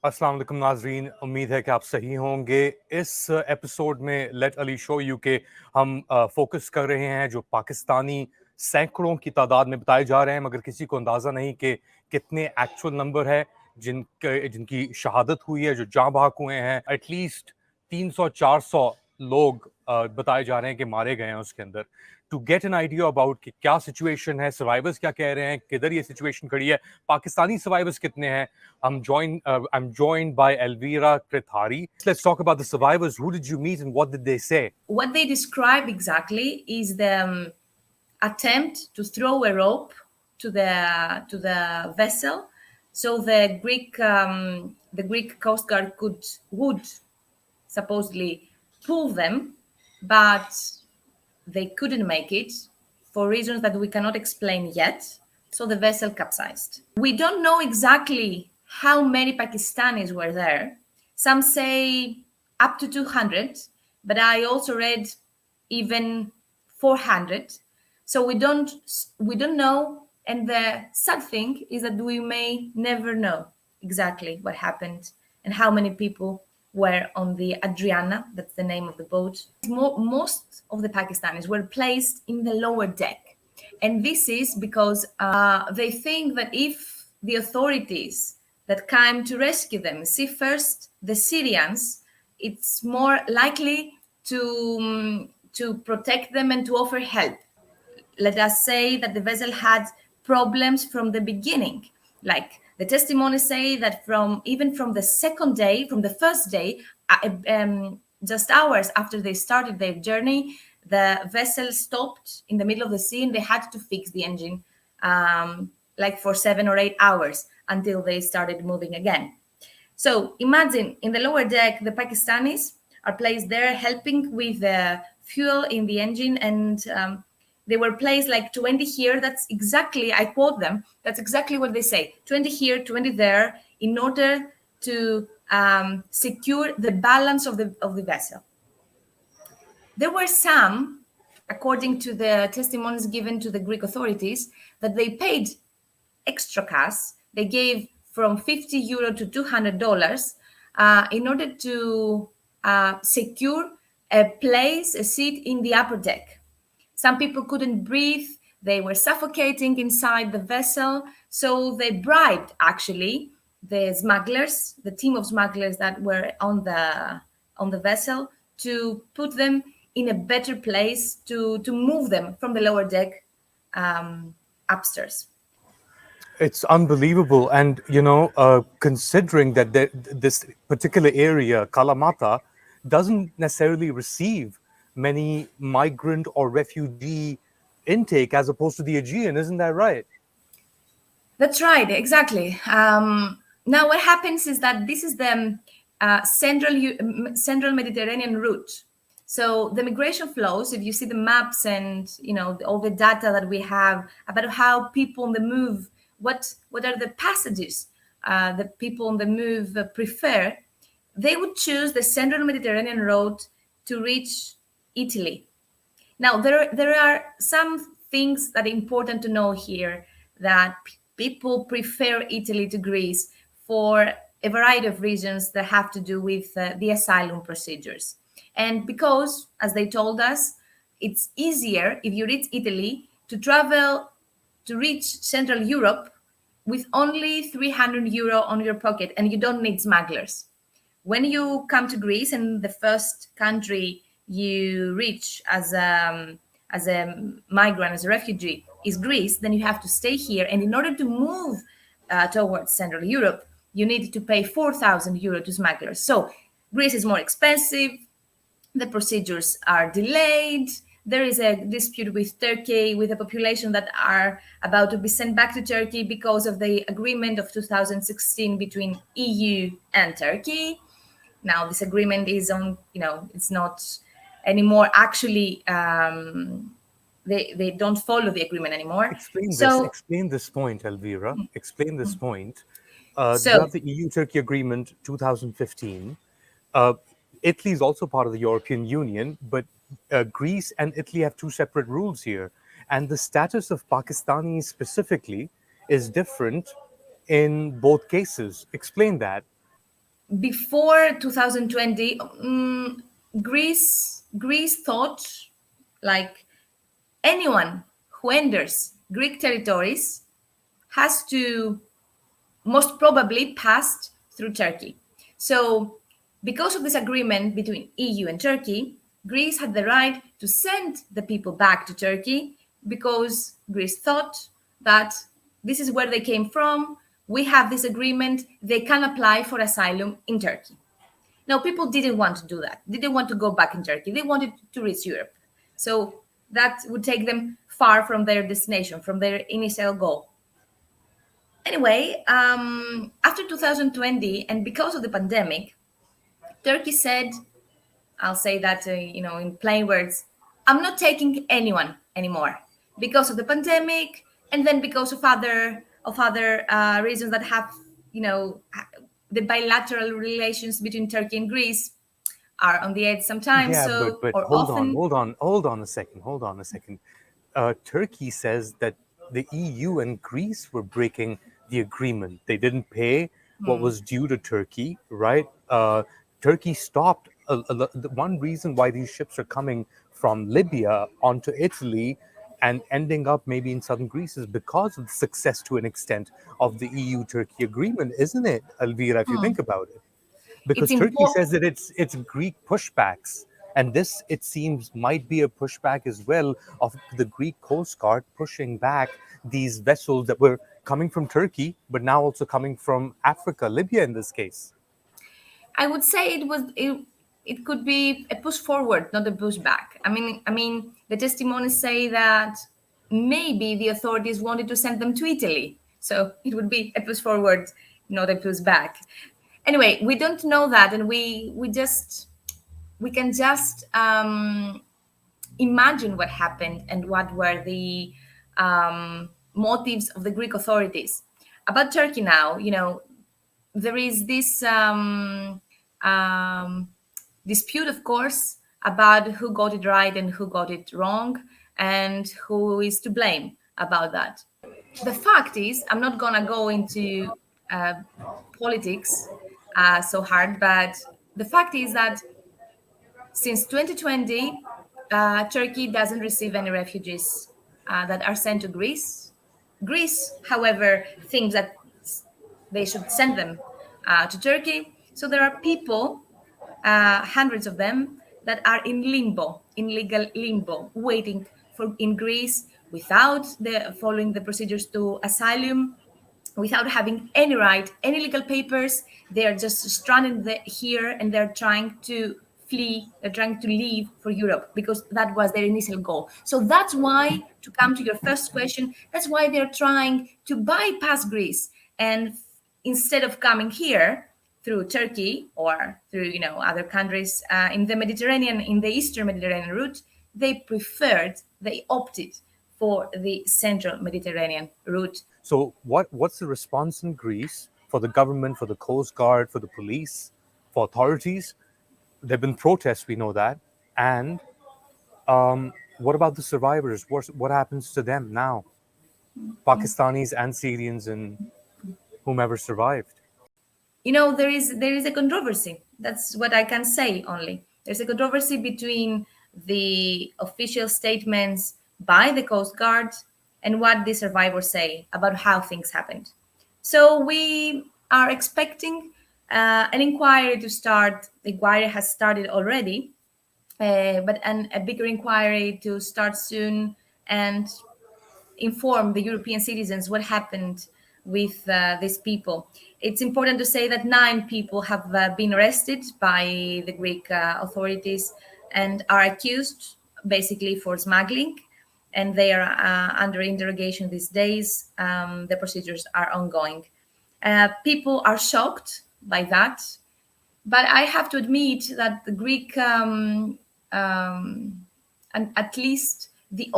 السلام علیکم ناظرین، امید ہے کہ آپ صحیح ہوں گے۔ اس ایپیسوڈ میں لیٹ علی شو یو کے ہم فوکس کر رہے ہیں جو پاکستانی سینکڑوں کی تعداد میں بتائے جا رہے ہیں، مگر کسی کو اندازہ نہیں کہ کتنے ایکچوئل نمبر ہے جن کی شہادت ہوئی ہے، جو جاں بحق ہوئے ہیں۔ ایٹ لیسٹ 300-400 لوگ بتائے جا رہے ہیں کہ مارے گئے ہیں اس کے اندر۔ To get an idea about کہ کیا سچویشن ہے، سروائیورز کیا کہہ رہے ہیں، کدھر یہ سچویشن کھڑی ہے، پاکستانی سروائیورز کتنے ہیں، I'm joined by Elvira Krithari. Let's talk about the survivors. Who did you meet and what did they say? What they describe exactly is the attempt to throw a rope to the vessel, so the Greek Coast Guard would supposedly pull them, but they couldn't make it for reasons that we cannot explain yet. So the vessel capsized. We don't know exactly how many Pakistanis were there. Some say up to 200, but I also read even 400. So we don't know, and the sad thing is that we may never know exactly what happened and how many people were on the Adriana, that's the name of the boat. Most of the Pakistanis were placed in the lower deck. And this is because they think that if the authorities that came to rescue them see first the Syrians, it's more likely to protect them and to offer help. Let us say that the vessel had problems from the beginning. Like the testimonies say that from the second day, from the first day, just hours after they started their journey, the vessel stopped in the middle of the sea and they had to fix the engine like for 7 or 8 hours until they started moving again. So imagine in the lower deck, the Pakistanis are placed there helping with the fuel in the engine, and they were placed like 20 here. That's exactly, I quote them, that's exactly what they say. 20 here, 20 there, in order to secure the balance of the vessel. There were some, according to the testimonies given to the Greek authorities, that they paid extra cash. They gave from €50 to $200 in order to secure a place, a seat in the upper deck. Some people couldn't breathe. They were suffocating inside the vessel. So they bribed, actually, the smugglers, the team of smugglers that were on the vessel, to put them in a better place, to move them from the lower deck upstairs. It's unbelievable. And, considering that this particular area, Kalamata, doesn't necessarily receive many migrant or refugee intake as opposed to the Aegean, isn't that right? That's right, exactly. Now what happens is that this is the central Mediterranean route. So the migration flows, if you see the maps and all the data that we have about how people on the move, what are the passages that people on the move prefer, they would choose the central Mediterranean road to reach Italy. Now there are some things that are important to know here, that people prefer Italy to Greece for a variety of reasons that have to do with the asylum procedures. And because, as they told us, it's easier if you reach Italy to travel to reach Central Europe with only €300 on your pocket, and you don't need smugglers. When you come to Greece, and the first country you reach as a migrant, as a refugee, is Greece, then you have to stay here. And in order to move towards Central Europe, you need to pay €4,000 to smugglers. So Greece is more expensive. The procedures are delayed. There is a dispute with Turkey, with a population that are about to be sent back to Turkey because of the agreement of 2016 between EU and Turkey. Now this agreement is on, it's not anymore actually, they don't follow the agreement anymore. Explain this point, Elvira. Explain this point. You have the EU-Turkey agreement 2015. Italy is also part of the European Union, but Greece and Italy have two separate rules here. And the status of Pakistanis specifically is different in both cases. Explain that. before 2020, Greece thought like anyone who enters Greek territories has to most probably pass through Turkey. So because of this agreement between EU and Turkey, Greece had the right to send the people back to Turkey because Greece thought that this is where they came from. We have this agreement. They can apply for asylum in Turkey. Now, people didn't want to do that. They didn't want to go back in Turkey. They wanted to reach Europe. So that would take them far from their destination, from their initial goal. Anyway, after 2020, and because of the pandemic, Turkey said, I'll say that, in plain words, I'm not taking anyone anymore because of the pandemic, and then because of other reasons that have, the bilateral relations between Turkey and Greece are on the edge sometimes. Yeah, so, but or hold often, on a second. Turkey says that the EU and Greece were breaking the agreement. They didn't pay what was due to Turkey, right? Turkey stopped. The one reason why these ships are coming from Libya onto Italy and ending up maybe in southern Greece is because of the success to an extent of the EU-Turkey agreement, isn't it, Elvira, if you think about it? Because it's Turkey important. says that it's Greek pushbacks. And this, it seems, might be a pushback as well of the Greek Coast Guard pushing back these vessels that were coming from Turkey, but now also coming from Africa, Libya in this case. I would say it could be a push forward, not a push back. I mean, the testimonies say that maybe the authorities wanted to send them to Italy, so it would be a push forward, not a push back. Anyway, we don't know that, and we can just imagine what happened and what were the motives of the Greek authorities. About Turkey now, there is this dispute, of course, about who got it right and who got it wrong and who is to blame about that. The fact is, I'm not going to go into politics so hard, but the fact is that since 2020, Turkey doesn't receive any refugees that are sent to Greece. Greece, however, thinks that they should send them to Turkey. So there are people, hundreds of them, that are in limbo, in legal limbo, waiting for in Greece without following the procedures to asylum, without having any right, any legal papers. They are just stranded here, and they're trying to flee. They're trying to leave for Europe because that was their initial goal. So that's why, to come to your first question, that's why they're trying to bypass Greece, and instead of coming here through Turkey or through other countries in the Mediterranean, in the Eastern Mediterranean route, they opted for the Central Mediterranean route. So what's the response in Greece for the government, for the Coast Guard, for the police, for authorities? There have been protests, we know that. And what about the survivors? What happens to them now? Pakistanis and Syrians and whomever survived. There is a controversy. That's what I can say only. There's a controversy between the official statements by the Coast Guard and what the survivors say about how things happened. So we are expecting an inquiry to start. The inquiry has started already, but a bigger inquiry to start soon and inform the European citizens what happened with these people. It's important to say that 9 people have been arrested by the Greek authorities and are accused basically for smuggling, and they are under interrogation these days. The procedures are ongoing. People are shocked by that, but I have to admit that the Greek, and at least the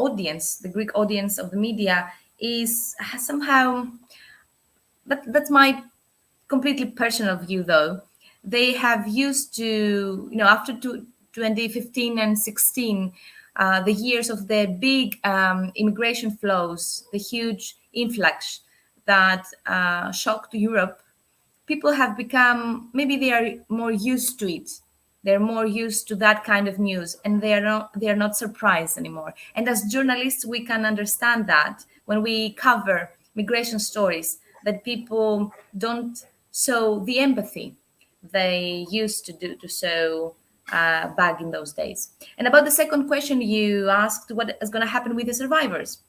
Greek audience of the media is somehow, that's my completely personal view though, they have used to, after 2015 and 16, the years of the big immigration flows, the huge influx that shocked Europe, people have become, maybe they are more used to it. They're more used to that kind of news, and they are not surprised anymore. And as journalists, we can understand that when we cover migration stories, that people don't show the empathy they used to show back in those days. And about the second question you asked, what is going to happen with the survivors?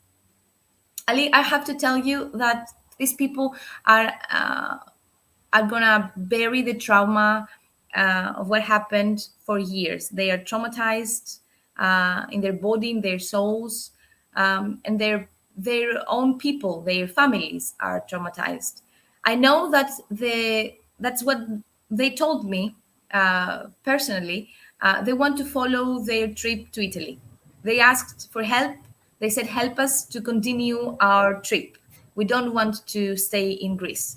Ali, I have to tell you that these people are gonna bury the trauma of what happened for years. They are traumatized in their body, in their souls, and their own people, their families are traumatized. I know that that's what they told me personally. They want to follow their trip to Italy. They asked for help. They said, help us to continue our trip. We don't want to stay in Greece.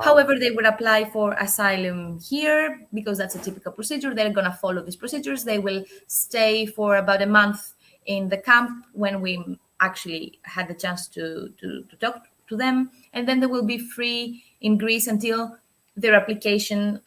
However, they would apply for asylum here because that's a typical procedure. They're going to follow these procedures. They will stay for about a month in the camp when we actually had the chance to talk to them. And then they will be free in Greece until their application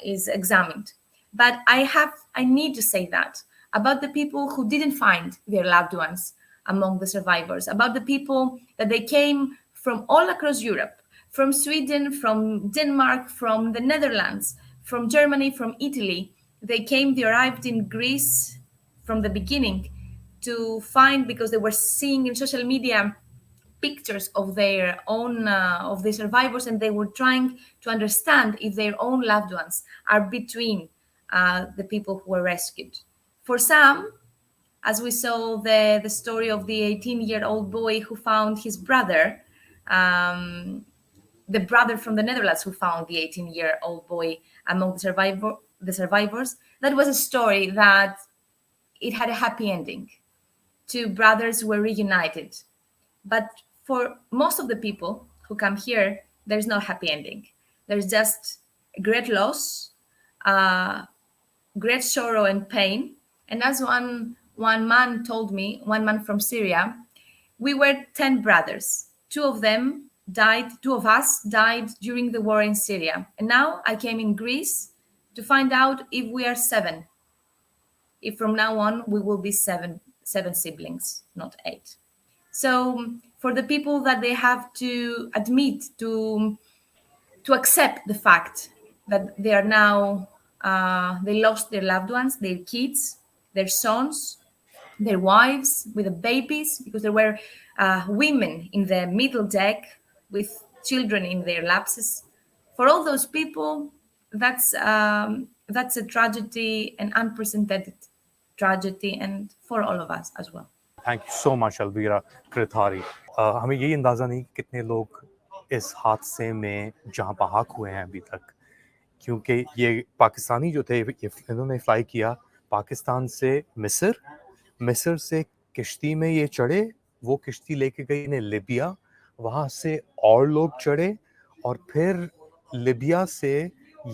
is examined. But I need to say that about the people who didn't find their loved ones among the survivors, about the people that they came from all across Europe, from Sweden, from Denmark, from the Netherlands, from Germany, from Italy. They arrived in Greece from the beginning to find, because they were seeing in social media pictures of their own, of the survivors, and they were trying to understand if their own loved ones are between the people who were rescued. For some, as we saw the story of the 18-year-old boy who found his brother, the brother from the Netherlands who found the 18-year-old boy among the survivors, that was a story that it had a happy ending. Two brothers were reunited. But for most of the people who come here, there's no happy ending. There's just great loss, great sorrow and pain. And as one man told me, one man from Syria, we were 10 brothers. Two of us died during the war in Syria. And now I came in Greece to find out if we are 7. If from now on we will be 7 siblings, not 8. So for the people that they have to admit, to accept the fact that they are now, they lost their loved ones, their kids, their sons, their wives with the babies, because there were women in the middle deck with children in their laps. For all those people, that's a tragedy, an unprecedented tragedy, and for all of us as well. Thank you so much, Elvira Krithari. हमें यही अंदाज़ा नहीं कितने लोग इस हादसे में जहाँ बहाक हुए हैं अभी तक, क्योंकि ये पाकिस्तानी जो थे, इन्होंने फ्लाई किया पाकिस्तान से मिस्र से कश्ती में ये चढ़े, वो कश्ती लेके गई इन्हें लिबिया, वहाँ से और लोग चढ़े और फिर लिबिया से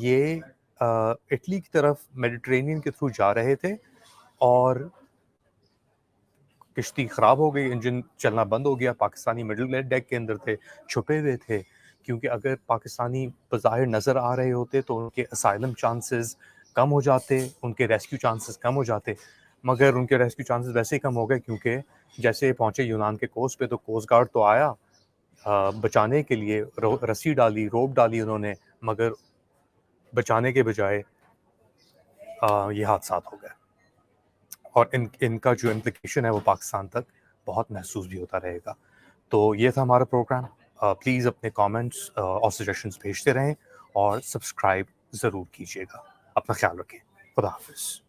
ये इटली की तरफ मेडिटेरेनियन के थ्रू जा रहे थे और कश्ती ख़राब हो गई, इंजन चलना बंद हो गया। पाकिस्तानी मिडिल डेक के अंदर थे, छुपे हुए थे, क्योंकि अगर पाकिस्तानी बज़ाहिर नज़र आ रहे होते तो उनके असाइलम चांसेस कम हो जाते, उनके रेस्क्यू चांसेस कम हो जाते, मगर उनके रेस्क्यू चांसेस वैसे ही कम हो गए, क्योंकि जैसे पहुँचे यूनान के कोस्ट पे तो कोस्ट गार्ड तो आया बचाने के लिए, रस्सी डाली, रोप डाली उन्होंने, मगर बचाने के बजाय ये हादसात हो गए। और इनका जो इम्प्लिकेशन है वो पाकिस्तान तक बहुत महसूस भी होता रहेगा। तो ये था हमारा प्रोग्राम। प्लीज़ अपने कमेंट्स और सजेशंस भेजते रहें और सब्सक्राइब ज़रूर कीजिएगा। अपना ख्याल रखें। खुदा हाफिज़।